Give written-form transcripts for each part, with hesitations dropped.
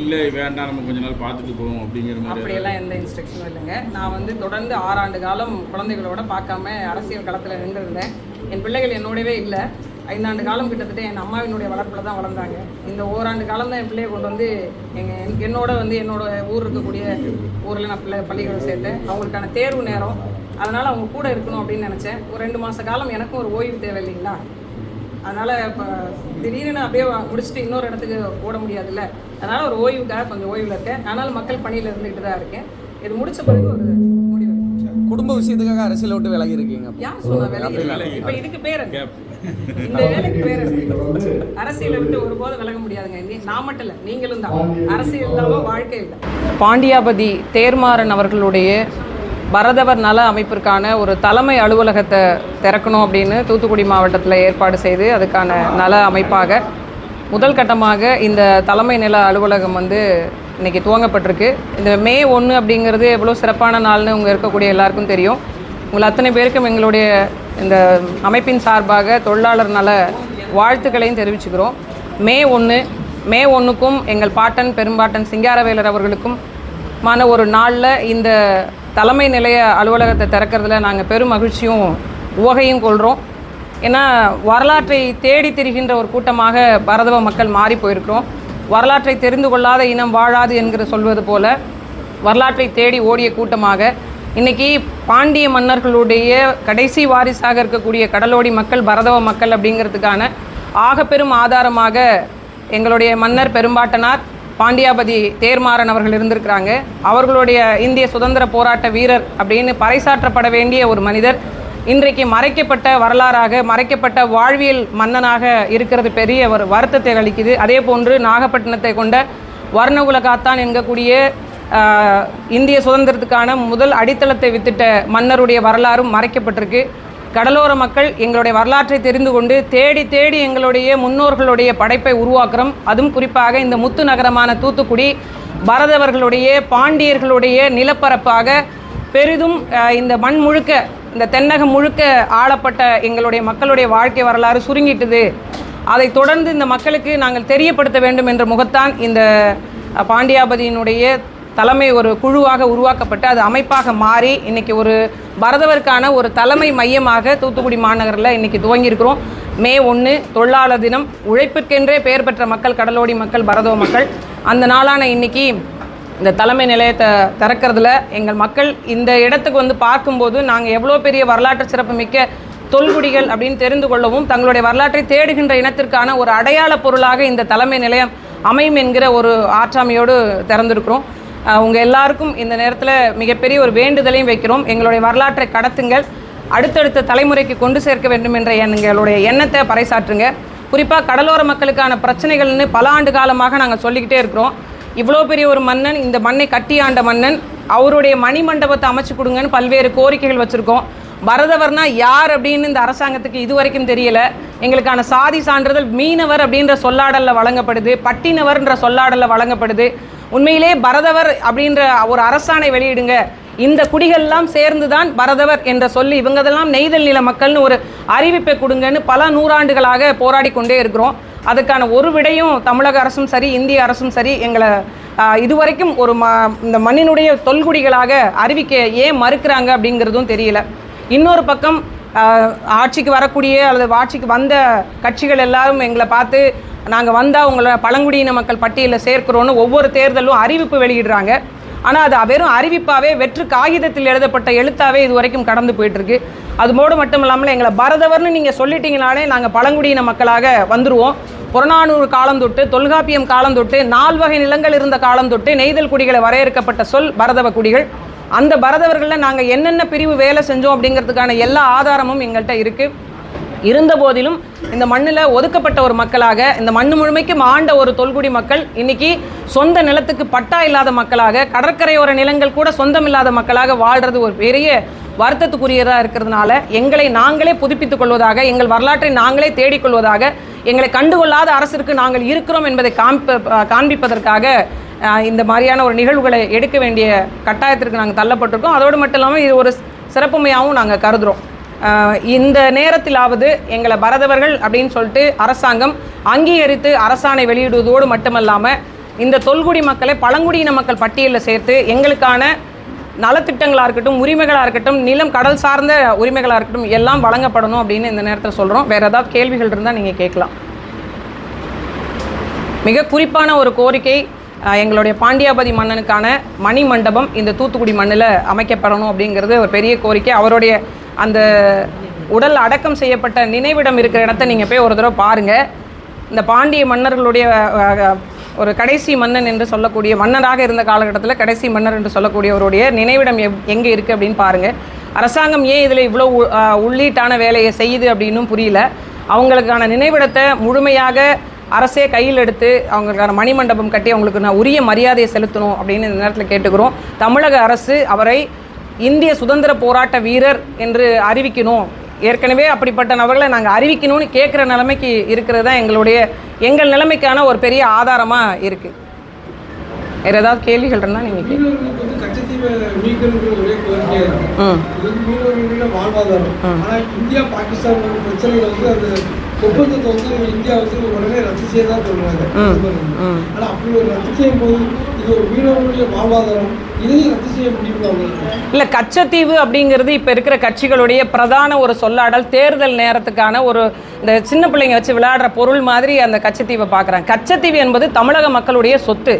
இல்லை வேண்டாம் நம்ம கொஞ்ச நாள் பார்த்துட்டு போவோம் அப்படிங்கிற மாதிரி அப்படியெல்லாம் எந்த இன்ஸ்ட்ரக்ஷனும் இல்லைங்க. நான் வந்து தொடர்ந்து 6 ஆண்டு காலம் குழந்தைகளோட பார்க்காம அரசியல் களத்தில் நின்றுருந்தேன். என் பிள்ளைகள் என்னோடவே இல்லை. 5 ஆண்டு காலம் கிட்டத்தட்ட என் அம்மாவினுடைய வளர்ப்பில் தான் வளர்ந்தாங்க. இந்த ஓராண்டு காலம் தான் என் பிள்ளையை கொண்டு வந்து என்னோட ஊர் இருக்கக்கூடிய ஊரில் நான் பள்ளிகளை சேர்த்தேன். அவங்களுக்கான தேர்வு நேரம், அதனால் அவங்க கூட இருக்கணும் அப்படின்னு நினச்சேன். ஒரு 2 மாத காலம் எனக்கும் ஒரு ஓய்வு தேவை இல்லைங்களா? அதனால் இப்போ திடீர்னு அப்படியே முடிச்சுட்டு இன்னொரு இடத்துக்கு ஓட முடியாதுல்ல. அதனால் ஒரு ஓய்வுக்காக கொஞ்சம் ஓய்வில் இருக்கேன். ஆனாலும் மக்கள் பணியில் இருந்துக்கிட்டு தான் இருக்கேன். இது முடிச்ச பிறகு ஒரு முடிவு. குடும்ப விஷயத்துக்காக அரசியலை விட்டு விலகி இருக்கீங்க. யார் சொன்னா விலகி? இப்போ இதுக்கு பேர் இந்த வேலைக்கு பேர் அரசியலை விட்டு ஒருபோதும் விலக முடியாதுங்க. நான் மட்டும் இல்லை, நீங்களும் தான். அரசியல் இல்லாமல் வாழ்க்கை இல்லை. பாண்டியாபதி தேர்மாறன் அவர்களுடைய பரதவர் நல அமைப்பிற்கான ஒரு தலைமை அலுவலகத்தை திறக்கணும் அப்படின்னு தூத்துக்குடி மாவட்டத்தில் ஏற்பாடு செய்து அதுக்கான நல அமைப்பாக முதல் கட்டமாக இந்த தலைமை நில அலுவலகம் இன்றைக்கி துவங்கப்பட்டிருக்கு. இந்த மே 1 அப்படிங்கிறது எவ்வளோ சிறப்பான நாள்னு உங்கள் இருக்கக்கூடிய எல்லாருக்கும் தெரியும். உங்கள் அத்தனை பேருக்கும் எங்களுடைய இந்த அமைப்பின் சார்பாக தொழிலாளர் நல வாழ்த்துக்களையும் தெரிவிச்சுக்கிறோம். மே 1க்கும் எங்கள் பாட்டன் பெரும்பாட்டன் சிங்காரவேலர் அவர்களுக்கும் ஒரு நாளில் இந்த தலைமை நிலைய அலுவலகத்தை திறக்கிறதுல நாங்கள் பெரும் மகிழ்ச்சியும் உவகையும் கொள்கிறோம். ஏன்னா வரலாற்றை தேடி திரிகின்ற ஒரு கூட்டமாக பரதவ மக்கள் மாறி போயிருக்கிறோம். வரலாற்றை தெரிந்து கொள்ளாத இனம் வாழாது என்கிற சொல்வது போல வரலாற்றை தேடி ஓடிய கூட்டமாக இன்றைக்கி பாண்டிய மன்னர்களுடைய கடைசி வாரிசாக இருக்கக்கூடிய கடலோடி மக்கள் பரதவ மக்கள் அப்படிங்கிறதுக்கான ஆகப்பெரும் ஆதாரமாக எங்களுடைய மன்னர் பெரும்பாட்டனார் பாண்டியாபதி தேர்மாறன் அவர்கள் இருந்திருக்கிறாங்க. அவர்களுடைய இந்திய சுதந்திர போராட்ட வீரர் அப்படின்னு பறைசாற்றப்பட வேண்டிய ஒரு மனிதர் இன்றைக்கு மறைக்கப்பட்ட வரலாறாக, மறைக்கப்பட்ட வாழ்வியல் மன்னனாக இருக்கிறது பெரிய ஒரு வருத்தத்தை அளிக்குது. அதே போன்று நாகப்பட்டினத்தை கொண்ட வர்ணகுல காத்தான் என்கக்கூடிய இந்திய சுதந்திரத்துக்கான முதல் அடித்தளத்தை வித்திட்ட மன்னருடைய வரலாறும் மறைக்கப்பட்டிருக்கு. கடலோர மக்கள் எங்களுடைய வரலாற்றை தெரிந்து கொண்டு தேடி தேடி எங்களுடைய முன்னோர்களுடைய படைப்பை உருவாக்குறோம். அதுவும் குறிப்பாக இந்த முத்து நகரமான தூத்துக்குடி பரதவர்களுடைய பாண்டியர்களுடைய நிலப்பரப்பாக பெரிதும் இந்த மண் முழுக்க, இந்த தென்னகம் முழுக்க ஆளப்பட்ட எங்களுடைய மக்களுடைய வாழ்க்கை வரலாறு சுருங்கிட்டுது. அதை தொடர்ந்து இந்த மக்களுக்கு நாங்கள் தெரியப்படுத்த வேண்டும் என்ற முகத்தான் இந்த பாண்டியாபதியினுடைய தலைமை ஒரு குழுவாக உருவாக்கப்பட்டு அது அமைப்பாக மாறி இன்றைக்கி ஒரு பரதவருக்கான ஒரு தலைமை மையமாக தூத்துக்குடி மாநகரில் இன்றைக்கி துவங்கியிருக்கிறோம். மே 1 தொழிலாளர் தினம். உழைப்பிற்கென்றே பெயர் பெற்ற மக்கள் கடலோடி மக்கள் பரதவ மக்கள். அந்த நாளான இன்றைக்கி இந்த தலைமை நிலையத்தை திறக்கிறதுல எங்கள் மக்கள் இந்த இடத்துக்கு பார்க்கும்போது நாங்கள் எவ்வளோ பெரிய வரலாற்று சிறப்பு மிக்க தொல்குடிகள் அப்படின்னு தெரிந்து கொள்ளவும் தங்களுடைய வரலாற்றை தேடுகின்ற இனத்திற்கான ஒரு அடையாள பொருளாக இந்த தலைமை நிலையம் அமையும் என்கிற ஒரு ஆற்றாமையோடு திறந்திருக்கிறோம். உங்கள் எல்லாருக்கும் இந்த நேரத்தில் மிகப்பெரிய ஒரு வேண்டுதலையும் வைக்கிறோம். எங்களுடைய வரலாற்றை கடத்துங்கள், அடுத்தடுத்த தலைமுறைக்கு கொண்டு சேர்க்க வேண்டும் என்ற எங்களுடைய எண்ணத்தை பறைசாற்றுங்க. குறிப்பாக கடலோர மக்களுக்கான பிரச்சனைகள்னு பல ஆண்டு காலமாக நாங்கள் சொல்லிக்கிட்டே இருக்கிறோம். இவ்வளோ பெரிய ஒரு மன்னன், இந்த மண்ணை கட்டி ஆண்ட மன்னன், அவருடைய மணிமண்டபத்தை அமைச்சு கொடுங்கன்னு பல்வேறு கோரிக்கைகள் வச்சுருக்கோம். பரதவர்னா யார் அப்படின்னு இந்த அரசாங்கத்துக்கு இதுவரைக்கும் தெரியலை. எங்களுக்கான சாதி சான்றிதழ் மீனவர் அப்படின்ற சொல்லாடலில் வழங்கப்படுது, பட்டினவர்ன்ற சொல்லாடலில் வழங்கப்படுது. உண்மையிலே பரதவர் அப்படின்ற ஒரு அரசாணை வெளியிடுங்க. இந்த குடிகள்லாம் சேர்ந்து தான் பரதவர் என்ற சொல்லி இவங்கதெல்லாம் நெய்தல் நில மக்கள்னு ஒரு அறிவிப்பை கொடுங்கன்னு பல நூறாண்டுகளாக போராடி கொண்டே இருக்கிறோம். அதுக்கான ஒரு விடையும் தமிழக அரசும் சரி இந்திய அரசும் சரி எங்களை இதுவரைக்கும் ஒரு இந்த மண்ணினுடைய தொல்குடிகளாக அறிவிக்க ஏன் மறுக்கிறாங்க அப்படிங்கிறதும் தெரியல. இன்னொரு பக்கம் ஆட்சிக்கு வரக்கூடிய அல்லது ஆட்சிக்கு வந்த கட்சிகள் எல்லாரும் எங்களை பார்த்து நாங்கள் வந்தால் உங்களை பழங்குடியின மக்கள் பட்டியலில் சேர்க்கிறோன்னு ஒவ்வொரு தேர்தலும் அறிவிப்பு வெளியிடுறாங்க. ஆனால் அது வெறும் அறிவிப்பாகவே வெற்று காகிதத்தில் எழுதப்பட்ட எழுத்தாகவே இது வரைக்கும் கடந்து போயிட்டுருக்கு. அதுமோடு மட்டும் இல்லாமல் எங்களை பரதவர்னு நீங்கள் சொல்லிட்டீங்கனாலே நாங்கள் பழங்குடியின மக்களாக வந்துடுவோம். புறநானூறு காலம் தொட்டு தொல்காப்பியம் காலம் தொட்டு 4 வகை நிலங்கள் இருந்த காலம் தொட்டு நெய்தல் குடிகளை வரையறுக்கப்பட்ட சொல் பரதவ குடிகள். அந்த பரதவர்களில் நாங்கள் என்னென்ன பிரிவு வேலை செஞ்சோம் அப்படிங்கிறதுக்கான எல்லா ஆதாரமும் எங்கள்கிட்ட இருக்குது. இருந்த போதிலும் இந்த மண்ணில் ஒதுக்கப்பட்ட ஒரு மக்களாக, இந்த மண்ணு முழுமைக்கு ஆண்ட ஒரு தொல்குடி மக்கள் இன்னைக்கு சொந்த நிலத்துக்கு பட்டா இல்லாத மக்களாக, கடற்கரையோர நிலங்கள் கூட சொந்தம் இல்லாத மக்களாக வாழ்கிறது ஒரு பெரிய வருத்தத்துக்குரியதாக இருக்கிறதுனால எங்களை நாங்களே புதுப்பித்துக் கொள்வதாக, எங்கள் வரலாற்றை நாங்களே தேடிக்கொள்வதாக, எங்களை கண்டுகொள்ளாத அரசிற்கு நாங்கள் இருக்கிறோம் என்பதை காண்பிப்பதற்காக இந்த மாதிரியான ஒரு நிகழ்வுகளை எடுக்க வேண்டிய கட்டாயத்திற்கு நாங்கள் தள்ளப்பட்டிருக்கோம். அதோடு மட்டும் இல்லாமல் இது ஒரு சிறப்புமையாகவும் நாங்கள் கருதுகிறோம். இந்த நேரத்திலாவது எங்களை பரதவர்கள் அப்படின்னு சொல்லிட்டு அரசாங்கம் அங்கீகரித்து அரசாணை வெளியிடுவதோடு மட்டுமல்லாமல் இந்த தொல்குடி மக்களை பழங்குடியின மக்கள் பட்டியலில் சேர்த்து எங்களுக்கான நலத்திட்டங்களாக இருக்கட்டும், உரிமைகளாக இருக்கட்டும், நிலம் கடல் சார்ந்த உரிமைகளாக இருக்கட்டும் எல்லாம் வழங்கப்படணும் அப்படின்னு இந்த நேரத்தில் சொல்கிறோம். வேறு ஏதாவது கேள்விகள் இருந்தால் நீங்கள் கேட்கலாம். மிக குறிப்பான ஒரு கோரிக்கை, எங்களுடைய பாண்டியாபதி மன்னனுக்கான மணி மண்டபம் இந்த தூத்துக்குடி மண்ணில் அமைக்கப்படணும் அப்படிங்கிறது ஒரு பெரிய கோரிக்கை. அவருடைய அந்த உடல் அடக்கம் செய்யப்பட்ட நினைவிடம் இருக்கிற இடத்த நீங்கள் போய் ஒரு தடவை பாருங்கள். இந்த பாண்டிய மன்னர்களுடைய ஒரு கடைசி மன்னன் என்று சொல்லக்கூடிய, மன்னராக இருந்த காலகட்டத்தில் கடைசி மன்னர் என்று சொல்லக்கூடியவருடைய நினைவிடம் எங்கே இருக்குது அப்படின்னு பாருங்கள். அரசாங்கம் ஏன் இதில் இவ்வளோ உள்ளீட்டான வேலையை செய்யுது அப்படின்னும் புரியல. அவங்களுக்கான நினைவிடத்தை முழுமையாக அரசே கையில் எடுத்து அவங்களுக்கான மணிமண்டபம் கட்டி அவங்களுக்கு நான் உரிய மரியாதையை செலுத்தணும் அப்படின்னு இந்த நேரத்தில் கேட்டுக்கிறோம். தமிழக அரசு அவரை இந்திய சுதந்திர போராட்ட வீரர் என்று அறிவிக்கணும். ஏற்கனவே அப்படிப்பட்ட நபர்களை நாங்கள் அறிவிக்கணும்னு கேட்குற நிலைமைக்கு இருக்கிறது தான் எங்கள் நிலைமைக்கான ஒரு பெரிய ஆதாரமாக இருக்குது. வேறு ஏதாவது கேள்விகள் இருந்தால் நீங்கள் இந்தியா பாகிஸ்தான் பிரச்சனைகள் அந்த ஒப்பந்தத்தை இந்தியா உடனே ரத்து செய்யதான் சொல்றாங்க. ஆனா அப்படி ஒரு ரத்து செய்யும் போது இது ஒரு மீனவர்களுடைய வாழ்வாதாரம், இதையும் ரத்து செய்ய முடியுமா? இல்லை, கச்சத்தீவு அப்படிங்கிறது இப்போ இருக்கிற கட்சிகளுடைய பிரதான ஒரு சொல்லாடல். தேர்தல் நேரத்துக்கான ஒரு இந்த சின்ன பிள்ளைங்க வச்சு விளையாடுற பொருள் மாதிரி அந்த கச்சத்தீவை பார்க்குறாங்க. கச்சத்தீவு என்பது தமிழக மக்களுடைய சொத்து,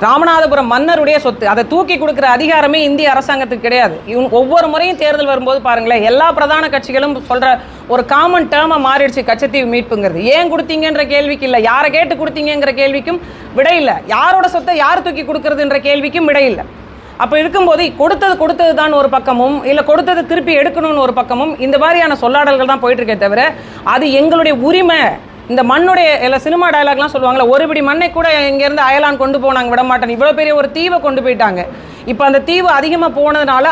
ராமநாதபுரம் மன்னருடைய சொத்து. அதை தூக்கி கொடுக்குற அதிகாரமே இந்திய அரசாங்கத்துக்கு கிடையாது. ஒவ்வொரு முறையும் தேர்தல் வரும்போது பாருங்களேன், எல்லா பிரதான கட்சிகளும் சொல்கிற ஒரு காமன் டேர்மாக மாறிடுச்சு கச்சத்தீவு மீட்புங்கிறது. ஏன் கொடுத்தீங்கன்ற கேள்விக்கு இல்லை, யாரை கேட்டு கொடுத்தீங்கிற கேள்விக்கும் விடை இல்லை, யாரோட சொத்தை யார் தூக்கி கொடுக்கறதுன்ற கேள்விக்கும் விடை இல்லை. அப்போ இருக்கும்போது கொடுத்தது தான் ஒரு பக்கமும், இல்லை கொடுத்தது திருப்பி எடுக்கணும்னு ஒரு பக்கமும் இந்த மாதிரியான சொல்லாடல்கள் தான் போயிட்டு இருக்கே தவிர அது எங்களுடைய உரிமை. இந்த மண்ணுடைய எல்லா சினிமா டயலாக்லாம் சொல்லுவாங்களே, ஒரு பிடி மண்ணை கூட இங்கேருந்து அயலான் கொண்டு போனாங்க விட மாட்டேன், இவ்வளோ பெரிய ஒரு தீவை கொண்டு போயிட்டாங்க. இப்போ அந்த தீவு அதிகமாக போனதுனால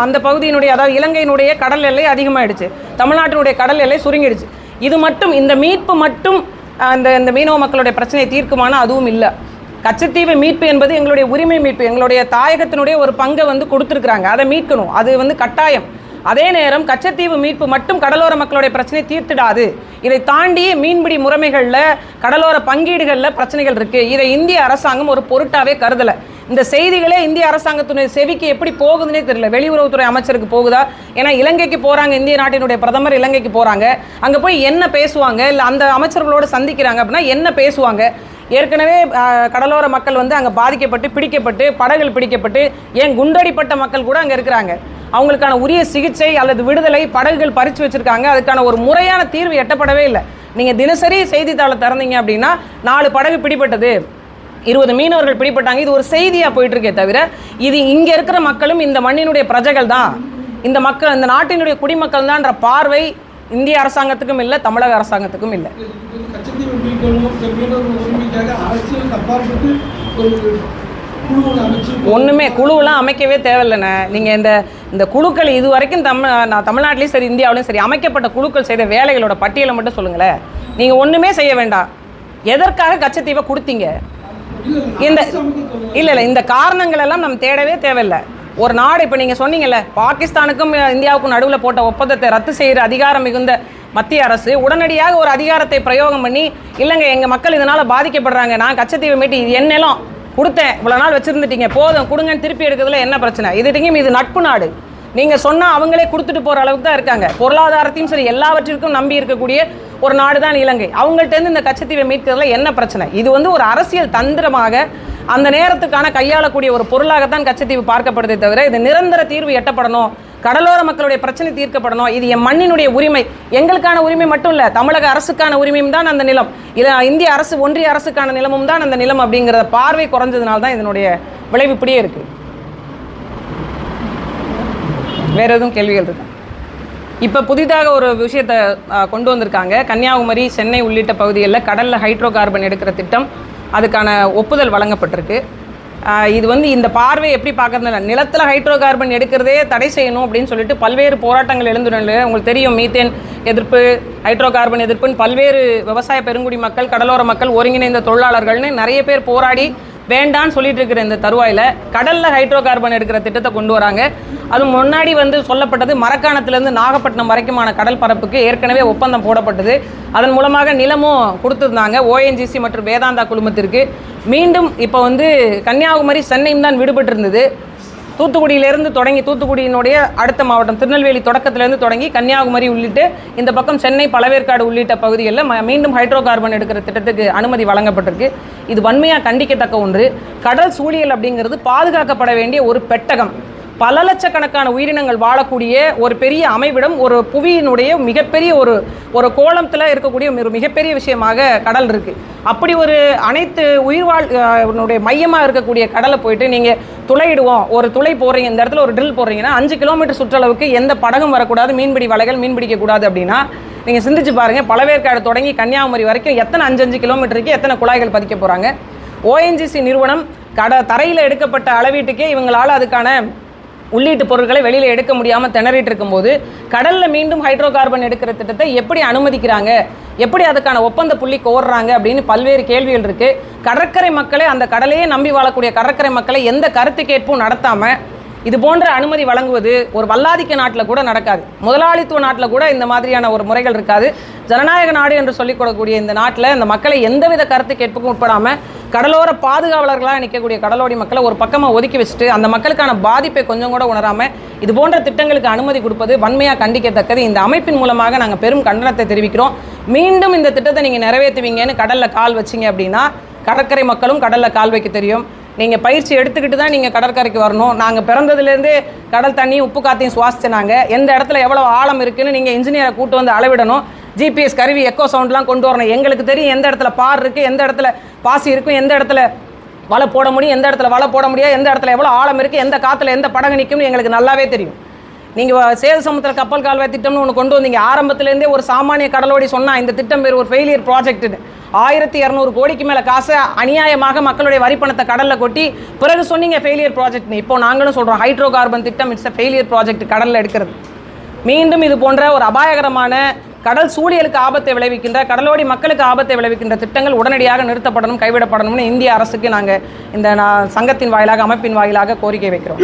அந்த பகுதியினுடைய, அதாவது இலங்கையினுடைய கடல் எல்லை அதிகமாகிடுச்சு, தமிழ்நாட்டினுடைய கடல் எல்லை சுருங்கிடுச்சு. இது மட்டும், இந்த மீட்பு மட்டும் இந்த மீனவ மக்களுடைய பிரச்சனையை தீர்க்குமானா அதுவும் இல்லை. கச்சத்தீவு மீட்பு என்பது எங்களுடைய உரிமை மீட்பு, எங்களுடைய தாயகத்தினுடைய ஒரு பங்கை கொடுத்துருக்குறாங்க, அதை மீட்கணும், அது கட்டாயம். அதே நேரம் கச்சத்தீவு மீட்பு மட்டும் கடலோர மக்களுடைய பிரச்சனை தீர்த்திடாது. இதை தாண்டி மீன்பிடி முறைமைகளில், கடலோர பங்கீடுகளில் பிரச்சனைகள் இருக்குது. இதை இந்திய அரசாங்கம் ஒரு பொருட்டாவே கருதலை. இந்த செய்திகளே இந்திய அரசாங்கத்தினுடைய செவிக்கு எப்படி போகுதுன்னே தெரியல. வெளியுறவுத்துறை அமைச்சருக்கு போகுதா? ஏன்னா இலங்கைக்கு போகிறாங்க, இந்திய நாட்டினுடைய பிரதமர் இலங்கைக்கு போகிறாங்க, அங்கே போய் என்ன பேசுவாங்க, இல்லை அந்த அமைச்சர்களோடு சந்திக்கிறாங்க அப்படின்னா என்ன பேசுவாங்க? ஏற்கனவே கடலோர மக்கள் அங்கே பாதிக்கப்பட்டு பிடிக்கப்பட்டு படகுகள் பிடிக்கப்பட்டு ஏன் குண்டடிப்பட்ட மக்கள் கூட அங்கே இருக்கிறாங்க. அவங்களுக்கான உரிய சிகிச்சை அல்லது விடுதலை படகுகள் பறித்து வச்சுருக்காங்க. அதுக்கான ஒரு முறையான தீர்வு எட்டப்படவே இல்லை. நீங்கள் தினசரி செய்தித்தாளை திறந்தீங்க அப்படின்னா 4 படகு பிடிப்பட்டது, 20 மீனவர்கள் பிடிப்பட்டாங்க, இது ஒரு செய்தியாக போயிட்டுருக்கே தவிர இது இங்கே இருக்கிற மக்களும் இந்த மண்ணினுடைய பிரஜைகள் தான், இந்த மக்கள் இந்த நாட்டினுடைய குடிமக்கள் தான்ன்ற பார்வை இந்திய அரசாங்கத்துக்கும் இல்லை, தமிழக அரசாங்கத்துக்கும் இல்லை. ஒன்றுமே குழுவெல்லாம் அமைக்கவே தேவையில்லைண்ணே. நீங்கள் இந்த குழுக்கள் இது வரைக்கும் தமிழ்நாட்டிலையும் சரி இந்தியாவிலையும் சரி அமைக்கப்பட்ட குழுக்கள் செய்த வேலைகளோட பட்டியலை மட்டும் சொல்லுங்களேன். நீங்கள் ஒன்றுமே செய்ய வேண்டாம். எதற்காக கச்சத்தீவை கொடுத்தீங்க? இல்லை இந்த காரணங்கள் எல்லாம் நம்ம தேடவே தேவையில்லை. ஒரு நாடு, இப்போ நீங்கள் சொன்னீங்கல்ல, பாகிஸ்தானுக்கும் இந்தியாவுக்கும் நடுவில் போட்ட ஒப்பந்தத்தை ரத்து செய்கிற அதிகாரம் மிகுந்த மத்திய அரசு உடனடியாக ஒரு அதிகாரத்தை பிரயோகம் பண்ணி, இல்லைங்க எங்கள் மக்கள் இதனால் பாதிக்கப்படுறாங்க, நான் கச்சத்தீவை மீட்டு இது என் நிலம் கொடுத்தேன், இவ்வளோ நாள் வச்சுருந்துட்டீங்க, போதும் கொடுங்கன்னு திருப்பி எடுக்கிறதுல என்ன பிரச்சனை? இது நட்பு நாடு. நீங்கள் சொன்னால் அவங்களே கொடுத்துட்டு போகிற அளவுக்கு தான் இருக்காங்க. பொருளாதாரத்தையும் சரி எல்லாவற்றிற்கும் நம்பி இருக்கக்கூடிய ஒரு நாடு தான் இலங்கை. அவங்கள்ட்டேருந்து இந்த கச்சத்தீவை மீட்கிறதுல என்ன பிரச்சனை? இது ஒரு அரசியல் தந்திரமாக அந்த நேரத்துக்கான கையாளக்கூடிய ஒரு பொருளாகத்தான் கச்சத்தீவு பார்க்கப்படுதே தவிர இது நிரந்தர தீர்வு எட்டப்படணும், கடலோர மக்களுடைய பிரச்சனை தீர்க்கப்படணும், இது என் மண்ணினுடைய உரிமை, எங்களுக்கான உரிமை மட்டும் இல்லை, தமிழக அரசுக்கான உரிமையும் தான் அந்த நிலம், இல்லை இந்திய அரசு ஒன்றிய அரசுக்கான நிலமும் தான் அந்த நிலம் அப்படிங்கிற பார்வை குறைஞ்சதுனால தான் இதனுடைய விளைவு இப்படியே இருக்கு. வேற எதுவும் கேள்விகள் இருக்கு? இப்போ புதிதாக ஒரு விஷயத்தை கொண்டு வந்திருக்காங்க. கன்னியாகுமரி, சென்னை உள்ளிட்ட பகுதிகளில் கடலில் ஹைட்ரோ கார்பன் எடுக்கிற திட்டம், அதுக்கான ஒப்புதல் வழங்கப்பட்டிருக்கு. இது இந்த பார்வை எப்படி பார்க்கறதுல, நிலத்தில் ஹைட்ரோ கார்பன் எடுக்கிறதே தடை செய்யணும் அப்படின்னு சொல்லிட்டு பல்வேறு போராட்டங்கள் எழுந்துள்ள, உங்களுக்கு தெரியும், மீத்தேன் எதிர்ப்பு, ஹைட்ரோ கார்பன் எதிர்ப்புன்னு பல்வேறு விவசாய பெருங்குடி மக்கள், கடலோர மக்கள், ஒருங்கிணைந்த தொழிலாளர்கள்னு நிறைய பேர் போராடி வேண்டான்னு சொல்லிட்டு இருக்கிற இந்த தருவாயில் கடலில் ஹைட்ரோ கார்பன் எடுக்கிற திட்டத்தை கொண்டு வராங்க. அது முன்னாடி சொல்லப்பட்டது மரக்காணத்திலேருந்து நாகப்பட்டினம் வரைக்குமான கடல் பரப்புக்கு ஏற்கனவே ஒப்பந்தம் போடப்பட்டது. அதன் மூலமாக நிலமும் கொடுத்துருந்தாங்க ONGC மற்றும் வேதாந்தா குழுமத்திற்கு. மீண்டும் இப்போ கன்னியாகுமரி சென்னையும் தான் விடுபட்டு இருந்தது. தூத்துக்குடியிலேருந்து தொடங்கி தூத்துக்குடியினுடைய அடுத்த மாவட்டம் திருநெல்வேலி தொடக்கத்திலேருந்து தொடங்கி கன்னியாகுமரி உள்ளிட்டு இந்த பக்கம் சென்னை பழவேற்காடு உள்ளிட்ட பகுதிகளில் மீண்டும் ஹைட்ரோ கார்பன் எடுக்கிற திட்டத்துக்கு அனுமதி வழங்கப்பட்டிருக்கு. இது வன்மையாக கண்டிக்கத்தக்க ஒன்று. கடல் சூழியல் அப்படிங்கிறது பாதுகாக்கப்பட வேண்டிய ஒரு பெட்டகம். பல லட்சக்கணக்கான உயிரினங்கள் வாழக்கூடிய ஒரு பெரிய அமைவிடம், ஒரு புவியினுடைய மிகப்பெரிய ஒரு கோலத்தில் இருக்கக்கூடிய ஒரு மிகப்பெரிய விஷயமாக கடல் இருக்குது. அப்படி ஒரு அனைத்து உயிர்வாழ்னுடைய மையமாக இருக்கக்கூடிய கடலை போயிட்டு நீங்கள் துளையிடுவோம், ஒரு துளை போடுறீங்க, இந்த இடத்துல ஒரு ட்ரில் போடுறீங்கன்னா 5 கிலோமீட்டர் சுற்றளவுக்கு எந்த படகும் வரக்கூடாது, மீன்பிடி வலைகள் மீன் பிடிக்கக்கூடாது அப்படின்னா நீங்கள் சிந்திச்சு பாருங்கள். பழவேற்காடு தொடங்கி கன்னியாகுமரி வரைக்கும் எத்தனை 5 கிலோமீட்டருக்கு எத்தனை குழாய்கள் பதிக்க போகிறாங்க. ONGC நிறுவனம் தரையில் எடுக்கப்பட்ட அளவீட்டுக்கே இவங்களால் அதுக்கான உள்ளீட்டு பொருட்களை வெளியில் எடுக்க முடியாமல் திணறிட்டு இருக்கும்போது கடலில் மீண்டும் ஹைட்ரோ கார்பன் எடுக்கிற திட்டத்தை எப்படி அனுமதிக்கிறாங்க, எப்படி அதுக்கான ஒப்பந்த புள்ளி கோர்றாங்க அப்படின்னு பல்வேறு கேள்விகள் இருக்குது. கடற்கரை மக்களை, அந்த கடலையே நம்பி வாழக்கூடிய கடற்கரை மக்களை எந்த கருத்து கேட்பும் நடத்தாமல் இது போன்ற அனுமதி வழங்குவது ஒரு வல்லாதிக்க நாட்டில் கூட நடக்காது. முதலாளித்துவ நாட்டில் கூட இந்த மாதிரியான ஒரு முறைகள் இருக்காது. ஜனநாயக நாடு என்று சொல்லிக் கொடுக்கக்கூடிய இந்த நாட்டில் இந்த மக்களை எந்தவித கருத்து கேட்புக்கும் உட்படாமல் கடலோர பாதுகாவலர்களாக நிற்கக்கூடிய கடலோடி மக்களை ஒரு பக்கமாக ஒதுக்கி வச்சுட்டு அந்த மக்களுக்கான பாதிப்பை கொஞ்சம் கூட உணராமல் இது போன்ற திட்டங்களுக்கு அனுமதி கொடுப்பது வன்மையாக கண்டிக்கத்தக்கது. இந்த அமைப்பின் மூலமாக நாங்கள் பெரும் கண்டனத்தை தெரிவிக்கிறோம். மீண்டும் இந்த திட்டத்தை நீங்கள் நிறைவேற்றுவீங்கன்னு கடலில் கால் வச்சிங்க அப்படின்னா கடற்கரை மக்களும் கடலில் கால் வைக்க தெரியும். நீங்கள் பயிற்சி எடுத்துக்கிட்டு தான் நீங்கள் கடற்கரைக்கு வரணும். நாங்கள் பிறந்ததுலேருந்தே கடல் தண்ணி உப்பு காற்றையும் சுவாசிச்சினாங்க. எந்த இடத்துல எவ்வளோ ஆழம் இருக்குதுன்னு நீங்கள் இன்ஜினியரை கூட்டு வந்து அளவிடணும். GPS கருவி எக்கோ சவுண்ட்லாம் கொண்டு வரணும். எங்களுக்கு தெரியும் எந்த இடத்துல பார் இருக்குது, எந்த இடத்துல பாசி இருக்கும், எந்த இடத்துல வலை போட முடியும், எந்த இடத்துல வலை போட முடியாது, எந்த இடத்துல எவ்வளோ ஆழம் இருக்குது, எந்த காற்றுல எந்த படகு நிற்கும்னு எங்களுக்கு நல்லாவே தெரியும். நீங்கள் சேது சமுத்திர கப்பல் கால்வாய் திட்டம்னு ஒன்று கொண்டு வந்தீங்க. ஆரம்பத்துலேருந்தே ஒரு சாமானிய கடலோடி சொன்னால் இந்த திட்டம் பேர் ஒரு ஃபெயிலியர் ப்ராஜெக்ட்டுன்னு 1200 கோடிக்கு மேலே காசு அநியாயமாக மக்களுடைய வரிப்பணத்தை கடலில் கொட்டி பிறகு சொன்னீங்க ஃபெயிலியர் ப்ராஜெக்ட்னு. இப்போ நாங்களும் சொல்கிறோம் ஹைட்ரோ கார்பன் திட்டம் இட்ஸ் ஃபெயிலியர் ப்ராஜெக்ட் கடலில் எடுக்கிறது. மீண்டும் இது போன்ற ஒரு அபாயகரமான கடல் சூழியலுக்கு ஆபத்தை விளைவிக்கின்ற, கடலோடி மக்களுக்கு ஆபத்தை விளைவிக்கின்ற திட்டங்கள் உடனடியாக நிறுத்தப்படணும், கைவிடப்படணும்னு இந்திய அரசுக்கு நாங்கள் இந்த சங்கத்தின் வாயிலாக, அமைப்பின் வாயிலாக கோரிக்கை வைக்கிறோம்.